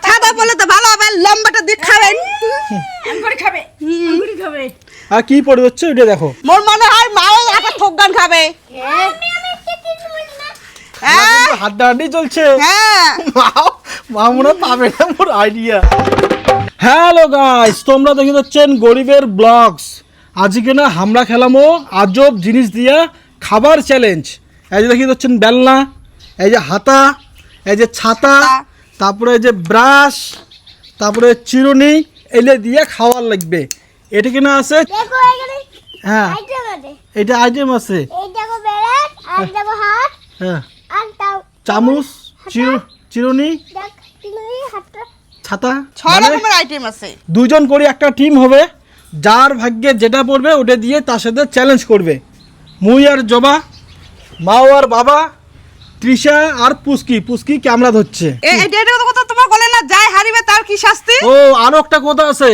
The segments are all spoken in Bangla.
ছাতা বলে তো ভালো হবে, লম্বাটা দিয়ে খাবেন। আঙ্গুরি খাবে, আঙ্গুরি খাবে। আর কি পড়ে হচ্ছে ওইটা দেখো। মোর মনে হয় মাও আটা থোকগান খাবে। হ্যাঁ হাড্ডাহাড্ডি চলছে। হ্যাঁ মা মনে হয় পাবে না মোর আইডিয়া। হ্যালো গাইস, তোমরা দেখে যাচ্ছেন গরিবের ব্লগস। আজকে না আমরা খেলামো আজব জিনিস দিয়া খাবার চ্যালেঞ্জ। এই যে দেখে যাচ্ছেন বেলনা, এই যে হাতা, এই যে ছাতা, তারপরে এই যে ব্রাশ, তারপরে চিরুনি, এলে দিয়ে খাওয়ার লাগবে। এটা কিনা আছে, দেখো এখানে হ্যাঁ আইটেম আছে, এটা আইটেম আছে। এই দেখো বেরেট আর দেখো হাত হ্যাঁ, আর তাও চামচ, চিরুনি, দেখ তুমি হাতটা ছাতা, 6 রকমের আইটেম আছে। দুজন করে একটা টিম হবে, যার ভাগ্যে যেটা পড়বে ওটা দিয়ে তার সাথে চ্যালেঞ্জ করবে। মুই আর জবা, মাও আর বাবা, তৃষা আর পুস্কি ক্যামেরা ধরছে। এটা কথা তোমার বলে না, যাই হারিবে তার কি শাস্তি? ও আরো একটা কথা আছে,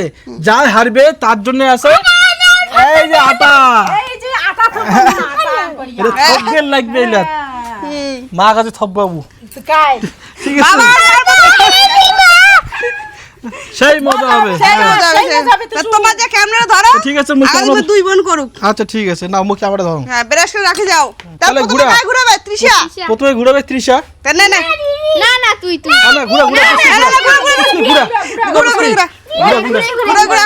যার হারবে তার জন্য আছে এই যে আটা। এই যে আটা থোকা না, আটা করি। এটা থপগেল লাগবে এলা। মা কাছে থপবাবু। কাই ঠিক আছে, বাবা সেই মজা হবে। সেই হ্যাঁ। মজা হবে, সেই মজা হবে তো তা তোমার যে ক্যামেরা ধরো, ঠিক আছে, মুখ আগে ক্যামেরা- দুই বোন করুক। আচ্ছা ঠিক আছে, না মুখ ক্যামেরা ধরো। হ্যাঁ ব্রাশ করে রাখে যাও। তাহলে তারপর ঘুরা। তুমি কাই ঘুরাবে? তৃষা। প্রথমে ঘুরাবে তৃষা। তা না না না না তুই না ঘুরা ঘুরা পুস্কি, ঘুরা ঘুরা ঘুরা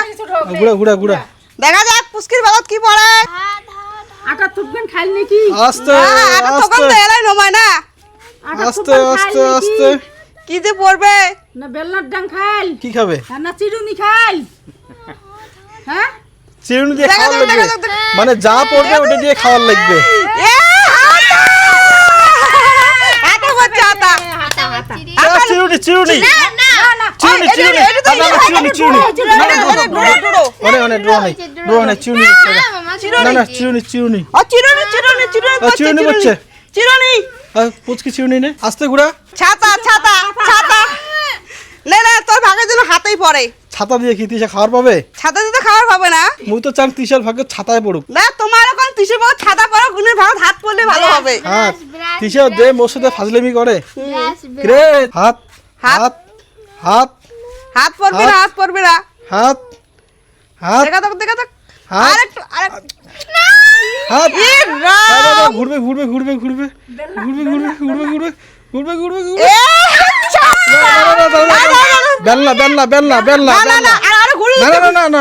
ঘুরা ঘুরা ঘুরা ঘুরা। দেখা যাক পুস্কির বালত কি পড়ে। আটা থুকবেন খাইল নাকি? আস্তে আটা তখন তো আস্তে এলাই নমায় না, আটা আস্তে থুকবেন আস্তে খাইল আস্তে। নাকি? কি যে পড়বে। না বেলনার ডাং খাইল, কি খাবে? না চিরুনি খাইল? হ্যাঁ চিরুনি দিয়ে দেখা খাওয়ার যাক, লাগবে, দেখা যাক। মানে যা পড়বে ওটা দিয়ে খাওয়ার লাগবে। এ, আটা হচ্ছে আটা। চিরুনি চিরুনি না চিরুনি এটা- চিরুনি এটা তো- না, না, চিরুনি চিরুনি এটা- এটা ডোরো। অনেক ড্রো নেই চিরুনি না না চিরুনি চিরুনি ও চিরুনি চিরুনি চিরুনি করছে, চিরুনি করছে। চিরুনি। পুচকি চিরুনি নে, আস্তে ঘুরা। ছাতা ছাতা ছাতা। না না তোর ভাগের জন্য হাতেই পড়ে। ছাতা দিয়ে কি তৃষা খাওয়ার পাবে? ছাতা দিতে খাওয়ার পাবে না। মুই তো চান তৃষার ভাগ্য ছাতায় পড়ুক। না তোমার এখন তিসের বউ ছাতা পড়ো, গুণের ভাগত হাত পড়লে ভালো হবে। হ্যাঁ, তৃষা যে মোর সাথে ফাজলামি করে। ব্রাশ রে হাত হাত। হাত হাত হাত পড়বে না, হাত পড়বে না। হাত হাত দেখা যাক দেখা যাক। হাত আরেকটু আরেকটু। হাত। এ রাম। ঘুরবে ঘুরবে ঘুরবে ঘুরবে ঘুরবে ঘুরবে ঘুরবে ঘুরবে ঘুরবে ঘুরবে ঘুরবে। এ বেলনা বেলনা বেলনা বেলনা না না না, আর আরে ঘুরি। না না না না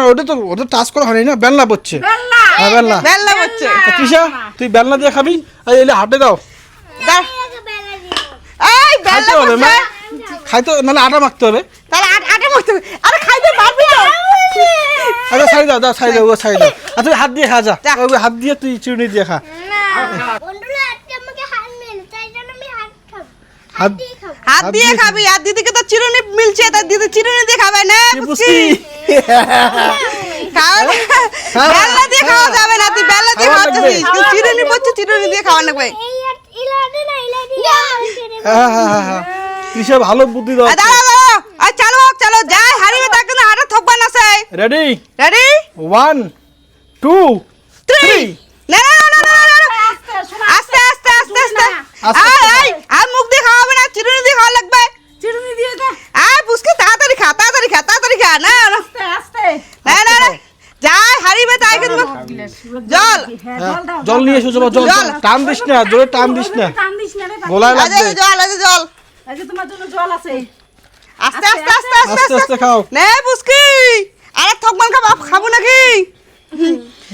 ওটা টাচ করা হয়নি না, বেলনা পড়ছে। বেলনা হ্যাঁ বেলনা। বেল্লা হচ্ছে। তৃষা তুই বেলনা দিয়ে খাবি, এই এলে হাটে দাও। এই খাইতে বেল্লা হবে মা, হচ্ছে। খাইতে নাহলে আটা মাখতে হবে। তাহলে আটা মাখতে হবে। আরে খাইতে পারবি তো। আচ্ছা ছাড়ি দাও, ছাড়ি দাও, ও ছাড়ি দাও। আর তুই হাত দিয়ে খা, যা যা। ওই হাত দিয়ে তুই চিরুনি দিয়ে খা। বন্ধুরা আজকে আমাকে হাত মেরে, তাই জন্য আমি হাত খাবো, হাত হাত দিয়ে খাবো। হাত দিয়ে খাবি, আর দিদিকে তো চিরুনি মিলছে, তার দিদি চিরুনি দিয়ে খাবে না। কি পুচকি পুচকি? খাওয়া না। হ্যাঁ। বেল্লা দিয়ে খাওয়া যাবে না, তুই বেল্লা দিয়ে খাওয়া খাওয়াতে লাগবে। তুই চিরুনি পড়ছে, চিরুনি দিয়ে খাওয়া লাগবে। এই আর ইলাদে না ইলাদে হ্যাঁ হ্যাঁ হ্যাঁ হ্যাঁ, তৃষা ভালো বুদ্ধি দাও। আর দাঁড়াও দাঁড়াও, আর চলো চলো, যাই হারিবে তাকে না হাতে থকবান আছে। Ready ready 1 2 3। না না না না না, না আস্তে শোনা, আস্তে আস্তে আস্তে আস্তে আস্তে। আই আর মুখ দিয়ে খাওয়াবে না, চিরুনি দিয়ে খাওয়া লাগবে। চিরুনি দিয়ে দে, আয় পুচকি তাড়াতাড়ি খা, তাড়াতাড়ি খা, তাড়াতাড়ি খা। না না আস্তে আস্তে। না না না, যাই হারিবে তাই কিন্তু জল। হ্যাঁ হ্যাঁ, জল দাও, জল নিয়ে এসো, জল জল জল। টান দিস না, জোরে টান দিস না, টান দিস না রে বাবা। গোলায় আজ লাগবে। জল, আজ জল। এই যে তোমার জন্য জল আছে। আস্তে আস্তে আস্তে আস্তে আস্তে আস্তে খাও। নে পুচকি, আরে থকবান খাবো নাকি?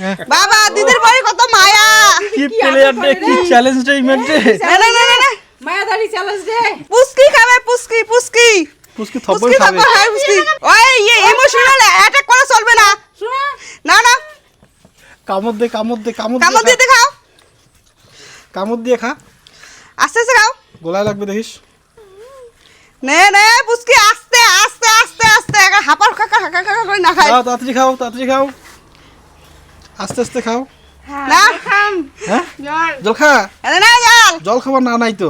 হ্যাঁ। বাবা দিদির বাড়ি কত মায়া। কি প্লেয়ার ডে, কি চ্যালেঞ্জ ডে ইভেন্টে। না না না না না, মায়াদারি চ্যালেঞ্জ দে। পুচকি খাবে, পুচকি পুচকি পুচকি থব্বই পুচকি খাবে। খাবে, হ্যাঁ পুচকি। ওই ইমোশনাল অ্যাটাক করা চলবে না। শোনা, না না, কামড় দে কামড় দে কামড় কামড় দিয়ে দিতে খাও, খা, কামড় দিয়ে খা, আস্তে আস্তে খাও। গোলায় লাগবে দেখিস। নে নে পুচকি, আস্তে আস্তে আস্তে আস্তে, একা হাপার কাকা কাকা কাকা করে না খাই। খাও তাড়াতাড়ি খাও, তাড়াতাড়ি খাও, আস্তে আস্তে খাও। না হ্যাঁ জল খা, এনে না জল। জল খাবার না নাই তো,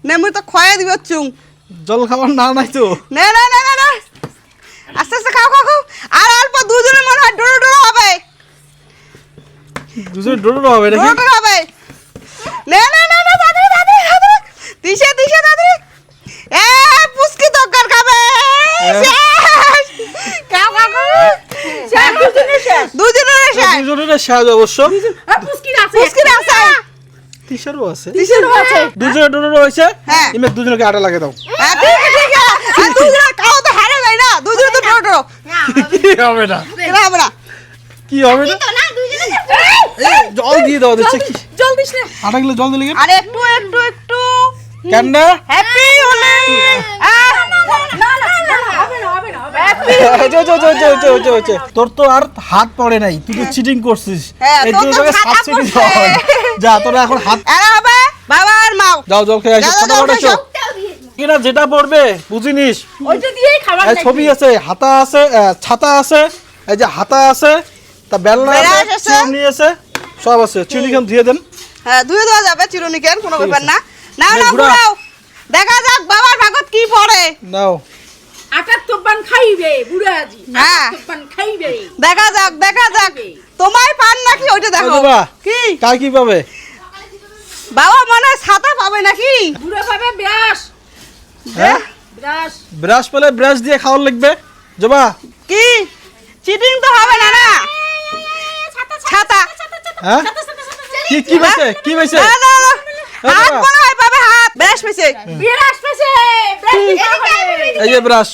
নে মুই তো খয়ে দিব চুং। জল খাবার না নাই তো। নে না না না না, আস্তে আস্তে খাও খাও খাও। আর অল্প দুজনের মনে হয় ডোরো ডোরো হবে, দুজনে ডোডো হবে নাকি? ডোরো ডোরো হবে। নে না না না, তাড়াতাড়ি তাড়াতাড়ি তাড়াতাড়ি, দিশে দিশে তাড়াতাড়ি। এ পুচকি দরকার খাবে। দুজনের সাহায্য অবশ্য পুষ্কির আছে পুষ্কির আছে তিশারও আছে তিশারও আছে দুজনের ডোনো রয়েছে হ্যাঁ। ইমে দুজনকে আটা লাগিয়ে দাও হ্যাঁ ঠিক আছে আর দুজনে কাও তো হারে যায় না দুজনে তো ডরো কি হবে না কেন হবে না কি হবে না তো না দুইজনে এই, জল দিয়ে দাও দেখছে কি জল দিস না আটা গুলো জল দিলে কেন? আরে একটু একটু একটু কেন না হ্যাপি হোলি তোর তো আর হাত পড়ে নাই তুই তো চিটিং করছিস হ্যাঁ, এই তোর জন্য তো তোকে ছাতা সাবসিডি পড়ছে। দেওয়া হয়। যা তোরা এখন হাত এরা হবে বাবা আর মাও যাও জল খেয়ে আসো যাও, ফটো যাও, ফটো যাও। কিনা যেটা পড়বে বুঝিনিস ওইটা দিয়েই খাবার এই ছবি আছে হাতা আছে ছাতা আছে এই যে হাতা আছে তা বেলনা বেড়া আছে আছে। চিরুনি আছে সব আছে চিরুনিখান ধুয়ে দেন হ্যাঁ ধুয়ে দেওয়া যাবে চিরুনিকেন কোনো ব্যাপার না না নে, না ঘুরাও। ঘুরাও দেখা যাক বাবার ভাগত কি পড়ে নাও আটার তোবান খাইবে বুড়াজি হ্যাঁ। তোবান খাইবে দেখা যাক তোমায় পান নাকি ওইটা ও দেখো বাবা কি কার কি পাবে বাবা মনে হয় ছাতা পাবে নাকি বুড়া পাবে ব্রাশ হ্যাঁ ব্রাশ ব্রাশ পেলে ব্রাশ দিয়ে খাওয়ার লাগবে জবা কি চিটিং তো হবে না না ছাতা হ্যাঁ কি কি পাইছে কি পাইছে না, না, না, এই হাত বাবা। মনে হয় পাবে হাত ব্রাশ পেছে ব্রাশ পেছে ব্রাশ এই যে ব্রাশ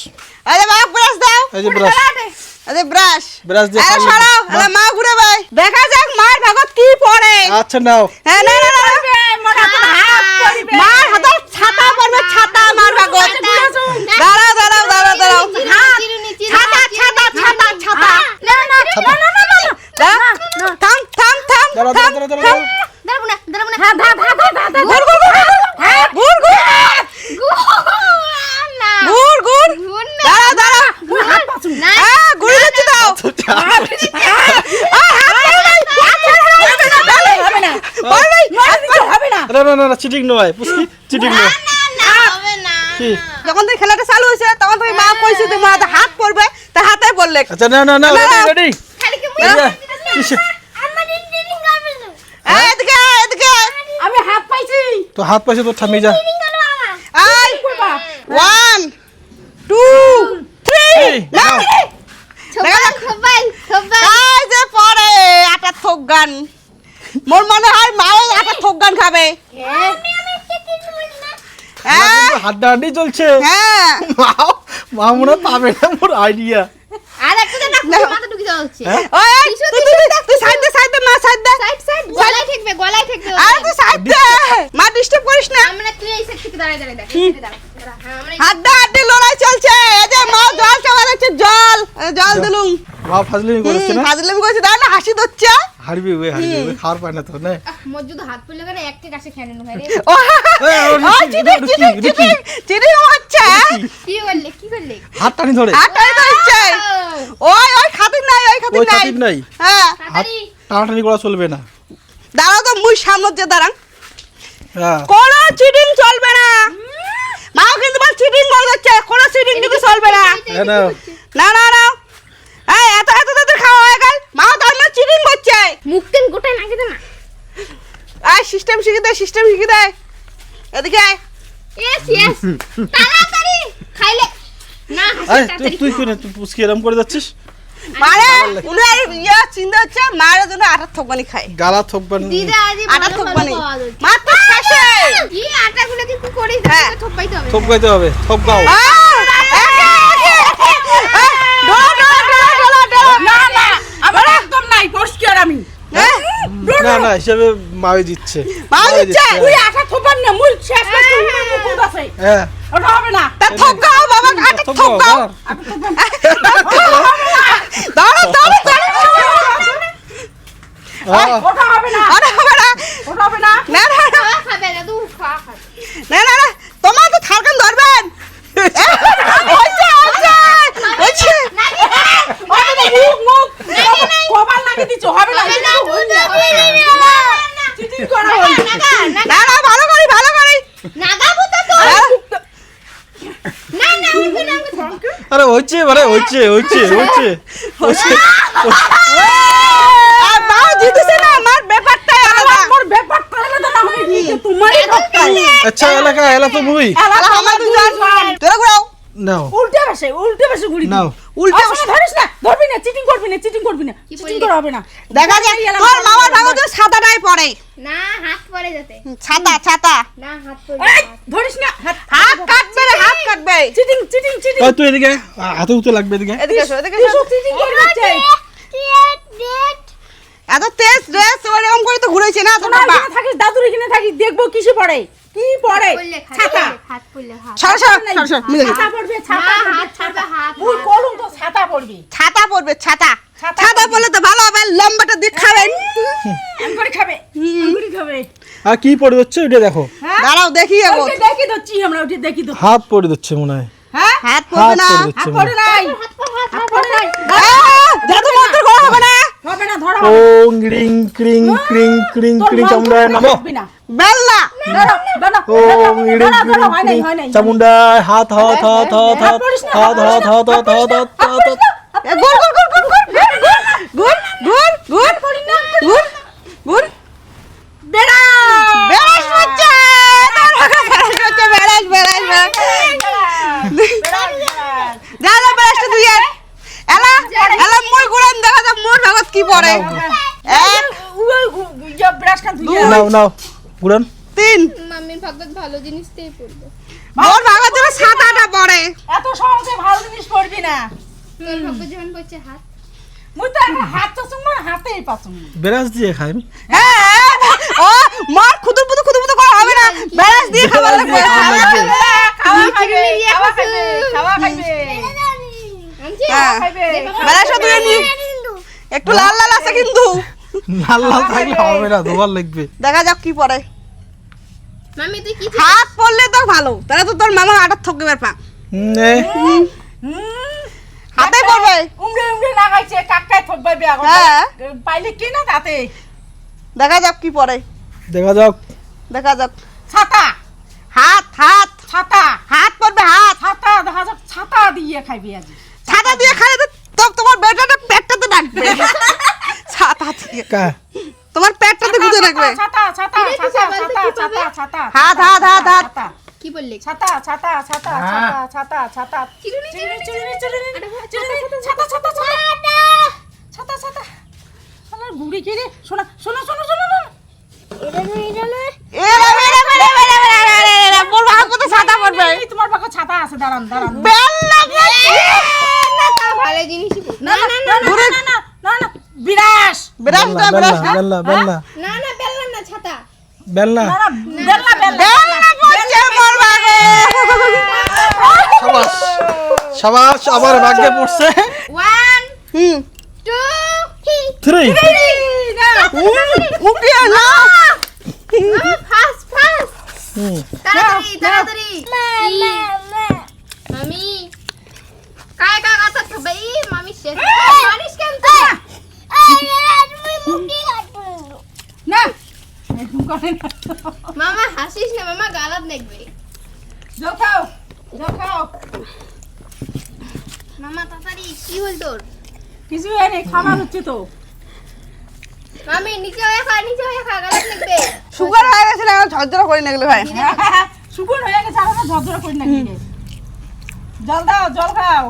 আরে বাবা ব্রাশ দাও এই যে ব্রাশ আরে ব্রাশ ব্রাশ দিয়ে আরে খাওয়ার সরাও লাগবে। আরে মা ঘুরে ভাই দেখা যাক মার ভাগত কি পড়ে আচ্ছা নাও হ্যাঁ না না না মার হাতে ছাতা পড়বে ছাতা মার ভাগত দাঁড়াও ছাতা ছাতা ছাতা ছাতা না না থাম থাম থাম দাঁড়াও থাম দাঁড়াও দাঁড়াও দাঁড়াবো না হ্যাঁ ধা ধা ধা ধা গুড় গুড় গুড় গুড় না গুড় গুড় গুড় না দাঁড়াও না হ্যাঁ গুড় দিচ্ছি দাও হবে না হবে না না না না চিটিং নয় পুষ্কি চিটিং নয় না হবে না কি যখন থেকে খেলাটা চালু হয়েছে তখন থেকে মা কইছে তোমার হাতে হাত পড়বে তা হাতে পড়লে আচ্ছা না না না না, না। রেডি খালি কি আমার ইঞ্জিনিয়ারিং করবে না এদিকে এদিকে আমি হাত পাইছি তো হাত পাশে তো থামি যা আই করবা 1 2 3 এই, নাও। সবাই কাই যে পড়ে আটা থোক গান মোর মনে হয় মাও আটা থোক গান খাবে হ্যাঁ আমার কিন্তু হাড্ডাহাড্ডি চলছে হ্যাঁ মা মনে হয় পাবে না মোর আইডিয়া আর একটা না মাথা ঢুকে যাওয়া হচ্ছে হ্যাঁ? ওই তুই সাইড দে মা সাইড দে সাইড গলায় ঠেকবে আরে তুই সাইড দে মা ডিস্টার্ব করিস না আমরা তুই এই সাইড থেকে দাঁড়ায় দেখ এই সাইডে দাঁড়া হ্যাঁ আমরা হাড্ডা হাড্ডি লড়াই চলছে এই যে মা জল চাওয়া যাচ্ছে জল দিলুম মা ফাজলিমি করেছে না ফাজলামি কইছে দাও না হাসি দচ্ছে হারবি ওই খাওয়ার পায় না তো না মোর যদি হাত পড়লে কেন একটা কাছে খেয়ে নেন ভাই রে ও রিকি, রিকি। চিটিং হচ্ছে কি করলে হাত টানি ধরে হাতটাই তো হচ্ছে ওই খাতির নাই ওই ওই খাতির খাতির নাই নাই হ্যাঁ হাত টানাটানি করা চলবে না দাঁড়াও তো মুই সামনে যে দাঁড়ান হ্যাঁ কোনো চিটিং চলবে না মাও কিন্তু বল চিটিং করে যাচ্ছে কোনো চিটিং কিন্তু চলবে না হ্যাঁ নাও। না না না এই এত তাদের খাওয়া হয়ে গেল মাও তার মানে চিটিং করছে মুখতেন গোটায় নাকি দে না আয় সিস্টেম শিখে দে এদিকে আয় ইয়েস তাড়াতাড়ি খাইলে না আয় তাড়াতাড়ি তুই করে তুই পুষ্কি এরম করে যাচ্ছিস মারে উনি আর চিন্তা হচ্ছে মায়ের জন্য আটার থকবানি খায় গালা থকবেন দিদা আজি আটার ভালো থকবানি ভালো পাওয়া যাচ্ছে। মাত্র শেষে কি আটাগুলো কি করি হ্যাঁ। থপাইতে হবে থপ গাইতে হবে থপ গাও না না আমার একদম নাই পরিষ্কার আমি না না হিসাবে মায়ে দিচ্ছে মাও মায়ে দিচ্ছে? তুই আটা থোপান না মুল শেষ করতে মুকুট আছে হ্যাঁ ওটা হবে না থক গাও বাবা আটা থপ থক গাও গাও দাঁড়া হ্যাঁ ওটা হবে না আরে হবে না ওটা হবে না না না না খাওয়া খাবে না তুই খাওয়া খাবে না না না তোমার তো থারকান ধরবেন হচ্ছে ওটা তো মুখ কপাল লাগিয়ে দিছো হবে না চিটিং করা হলো না না ভালো করি নাগাবো তো তো না না উঠবে না আরে হচ্ছে আর মাও জিতেছে না আমার ব্যাপারটাই আলাদা আমার ব্যাপারটা আলাদা না হবে কিন্তু তোমারই ঠকটাই আচ্ছা এলাকা এলা তো মুই আলা আমার দুজন তোরা ঘুরাও নাও উল্টে বসে ঘুরি নাও। উল্টে উল্টে ধরিস না, ধরবি না, চিটিং করবি না, চিটিং করা হবে না। দেখা যায় তোর মামার ভাগো তো ছাতাটাই পড়ে। না হাত পড়ে যেতে ছাতা ছাতা না হাত পড়ে এই, ধরিস না, হাত কাটবে রে, হাত কাটবে। চিটিং। ওই তুই এদিকে হাতে উঠতে লাগবে এদিকে এদিকে এসো, এদিকে তুই এসো। সব চিটিং করবি চাই। এত তেজ ড্রেস এরকম করে তো ঘুরেছে না তোর তোরা বাবা। এখানে থাকিস, দাদুর এখানে থাকিস, দেখবো কিসে পড়ে, কি পড়ে। পড়লে ছাতা হাত পড়লে হাত সর সর সর সর মিলে ছাতা পড়বে, ছাতা না, পড়বে, হাত ছাতা। পড়বে, হাত, মুই হাত। কলম তো ছাতা পড়বি। ছাতা পড়বে ছাতা। ছাতা ছাতা পড়লে তো ভালো হবে, লম্বাটা দিয়ে খাবেন। এম করে খাবে, এম করে খাবে। আর কি পড়ে হচ্ছে ওইটা দেখো হ্যাঁ? দাঁড়াও দেখি এগো। ওইটা দেখি দচ্ছি আমরা, ওইটা দেখি তো। হাত পড়ে দিচ্ছে মনে হয় হ্যাঁ? হাত পড়বে না। পড়ে দিচ্ছে হাত মনে পড়ে হয়। নাই, হাত পড়ে নাই। জাদু মন্ত্র করা হবে না। হবে না, ধরা হবে না। ওং রিং ক্রিং ক্রিং ক্রিং তোর ক্রিং মন চামুন্ডা ধরে নামো রাখবি না। বেল্লা ধরো, ধরো, ওং রিং ধরো, ক্রিং ধরো, হয় নাই, ক্রিং হয় নাই। চামুন্ডা হাত হাত হাত হাত হাত পড়িস না, হাত হাত হাত হাত হাত হাত হাত হাত এ গুড় গুড় গুড় গুড় গুড় গুড় গুড় গুড় গুড় বেড়া। বেরাস হচ্ছে তোর ভাগা বেরাস হচ্ছে বেরাস বেরাস বেরাস যা যা বেরাসটা তুই আর এলা এলা মই গুড়াম দেখা যা মোর ভাগত কি পড়ে এক ব্রাশ খান তুই নাও নাও গুড়ান তিন মাম্মির ভাগ্যত ভালো জিনিসটাই পড়বে মোর ভাগত যেন সাতাটা পড়ে এত সহজে ভালো জিনিস করবি না। তোর ভাগ্য যখন পড়ছে হাত মুই তো এখন হাত চাচুম না, হাতেই পাচুম। বেরাস দিয়ে খাই আমি হ্যাঁ ও মার খুদুর পুতু করা হবে না বেরাস দিয়ে খাবার লাগবে খাওয়া খাইবে, খাওয়া খাইবে, খাওয়া খাইবে। আনছি হ্যাঁ খাইবে। বেরাসটা তুই নি একটু লাল লাল আছে কিন্তু লাল লাল থাকলে হবে না দুবার লাগবে দেখা যাক কি পড়ে মাম্মি তুই কি হাত পড়লে তো ভালো তাহলে তো তোর মামা আটার থকবে পারপা নে হাতে পড়বে উমড়ে উমড়ে লাগাইছে, কাকায় থকবে এখন। হ্যাঁ। পাইলে কি না তাতে। দেখা যাক কি পড়ে দেখা যাক দেখা যাক ছাতা, হাত হাত ছাতা, হাত পড়বে হাত ছাতা, দেখা যাক ছাতা দিয়ে খাইবি আজ। ছাতা দিয়ে খালে তো তোমার বেটাটা পেটটাতে ডাকবে ছাতা দিয়ে কা তোমার পেটটাতে গুঁজে রাখবে ছাতা, ছাতা, ছাতা, ছাতা, ছাতা, ছাতা। হাত হাত হাত হাত ছাতা, কি বললি ছাতা, ছাতা, ছাতা, ছাতা, ছাতা, ছাতা। চিরুনি, চিরুনি, চিরুনি, চিরুনি, চিরুনি, চিরুনি, ছাতা, ছাতা, ছাতা। ছাতা, ছাতা। শালার বুড়ি কি রে? শোনা, শোনা, শোনা, শোনা, শোনা। মোর ভাগ কত ছাতা পড়বে এই তোমার পাখা ছাতা আছে, দাঁড়ান, দাঁড়ান। বেল্লা না তা ভালো জিনিসই পড়বে না, না, না, না, না, না, না, না, বিরাস। বিরাস বেল্লা বিরাস বেল্লা বেল্লা না না বেলনা না ছাতা বেল্লা না, না, বেল্লা, বেল্লা। বেল্লা পড়ছে মোর ভাগে সাবাস সাবাস আবার ভাগ্যে পড়ছে 1 হুম 2 3 উঠিয়ে না ফাস্ট ফাস্ট হুম তাড়াতাড়ি তাড়াতাড়ি মামি काय काय आता थबई मामी শেষ মানিস কেন তুই না, এরকম করে না। মামা হাসিস না মামা গালাত দেখবে জল খাও, জল খাও। মামা তাড়াতাড়ি কি হল তোর কিছু হয়নি, খাবার হচ্ছে তো। মামি নিচে হয়ে খা গালাত দেখবে সুগার হয়ে গেছে না ঝরঝরা করে নিয়ে গেলে ভাই শুকন হয়ে গেছে, আর না ঝরঝরা করি না কি রে। জল দাও, জল খাও।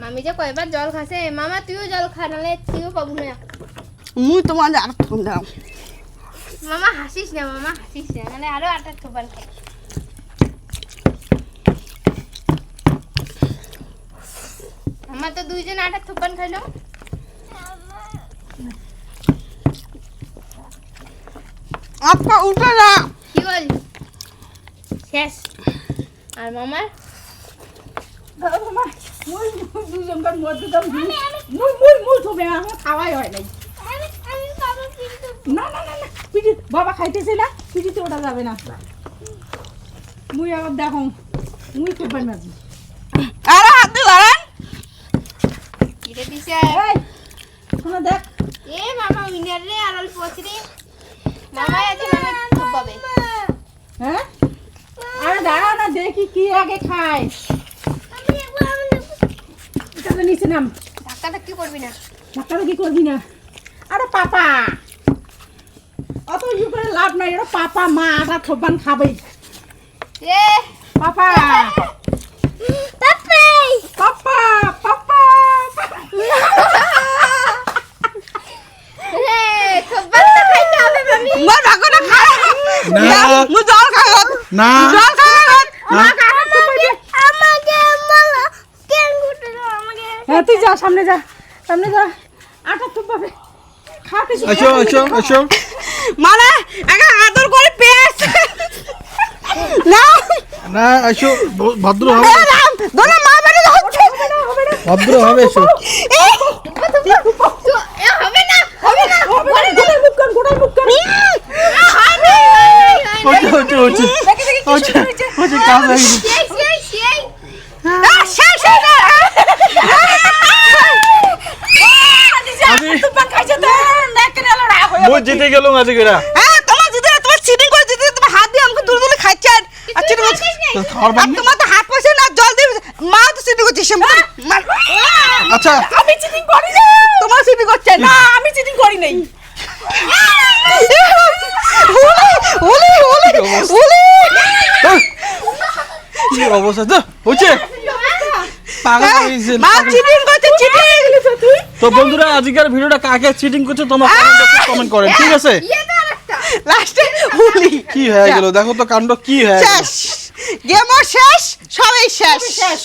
মামি যে কয়বার জল খাসে মামা তুইও জল খা নালে তুইও পাবো না মুই তোমার আর তখন দাও মামা হাসিস না নালে আরো আটা থোপান খাই আমার তো দুইজন আটা থোপান খাইলো আপকা উঠে না কি বল শেষ আর মামার দাও মামা, মুই দুজনকার মধ্যে দাম মুই থবে, আমার খাওয়াই হয় নাই। না, না, না, না, পিঠি বাবা খাইতেছে না, পিঠিতে ওটা যাবে না। মুই আবার দেখো, মুই থবে না। আরে হাত দিয়ে ধরেন কিরে দিছে এই, শোনো দেখ। এ মামা উইনার রে আর অল্প আছে রে মামা আছে মামা থোপাবে হ্যাঁ, আরে দাঁড়াও না, দেখি কি আগে খায়। এটা তো নিচে নাম, ধাক্কা কি করবি না ধাক্কা কি করবি না। আরে পাপা, অত ইয়ে করে লাভ নাই, এটা পাপা মা আটা থোকগান খাবেই। এ পাপা পাপা পাপা পাপা রে খবরটা খাইতে হবে মামি। মোর ভাগো না খা না। মু জল খাবো না জল খাবো আমাকে মালা কেন গুটে আমাকে হ্যাঁ তুই যা, সামনে যা, সামনে যা, আটা থোক পাবে, খা কিছু। এসো এসো এসো মানে একা আদর করে পেঁয়াজ না না এসো ভদ্র হবে দোলা মা বাড়ি হচ্ছে ভদ্র হবে এসো হবে না হবে না গোড়ায় মুখ কর, গোড়ায় মুখ কর। হচ্ছে হচ্ছে হচ্ছে হচ্ছে হচ্ছে কাজ হয়ে গেছে সেই আমি তুফান খাইছে তো নাক নেলা রাগ হয়ে মই জিতে গেলাম আজকে এরা হ্যাঁ তোমার যদি তোমার চিটিং করে দিতে তোমার হাত দিয়ে আমাকে তুলে তুলে খাচ্ছেন আর চিটিং করছে খাওয়ার আর পানি তোমার তো হাত পয়সা না জল দিয়ে মা তো চিটিং করছে সে আচ্ছা আমি চিটিং করি না, তোমার চিটিং করছে না না আমি চিটিং করি নাই। ওলি ওলি ওলি কি অবস্থা তো হচ্ছে পাগল হয়ে গেছে মা চিটিং করছে চিটিং তো বন্ধুরা আজকের ভিডিওটা কাকে চিটিং করছে তোমরা কমেন্ট করেন ঠিক আছে ইয়ে তো আরেকটা লাস্টে ওলি কি হয়ে গেল দেখো তো কাণ্ড কি হয়ে গেল শেষ গেমও শেষ সবই শেষ শেষ।